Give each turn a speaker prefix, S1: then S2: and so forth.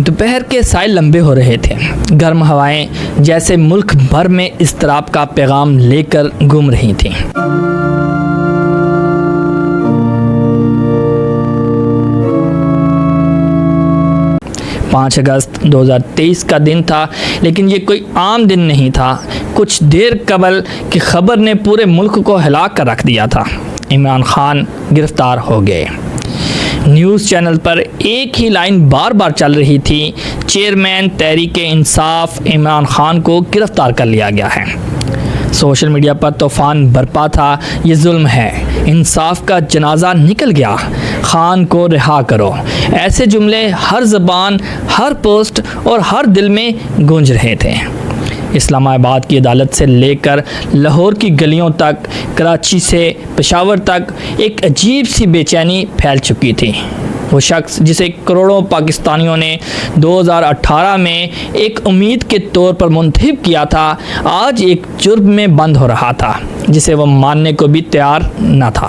S1: دوپہر کے سائے لمبے ہو رہے تھے، گرم ہوائیں جیسے ملک بھر میں اضطراب کا پیغام لے کر گھوم رہی تھیں۔ 5 اگست 2023 کا دن تھا، لیکن یہ کوئی عام دن نہیں تھا۔ کچھ دیر قبل کی خبر نے پورے ملک کو ہلا کر رکھ دیا تھا۔ عمران خان گرفتار ہو گئے۔ نیوز چینل پر ایک ہی لائن بار بار چل رہی تھی، چیئرمین تحریک انصاف عمران خان کو گرفتار کر لیا گیا ہے۔ سوشل میڈیا پر طوفان برپا تھا، یہ ظلم ہے، انصاف کا جنازہ نکل گیا، خان کو رہا کرو۔ ایسے جملے ہر زبان، ہر پوسٹ اور ہر دل میں گونج رہے تھے۔ اسلام آباد کی عدالت سے لے کر لاہور کی گلیوں تک، کراچی سے پشاور تک ایک عجیب سی بے چینی پھیل چکی تھی۔ وہ شخص جسے کروڑوں پاکستانیوں نے 2018 میں ایک امید کے طور پر منتخب کیا تھا، آج ایک جرم میں بند ہو رہا تھا جسے وہ ماننے کو بھی تیار نہ تھا۔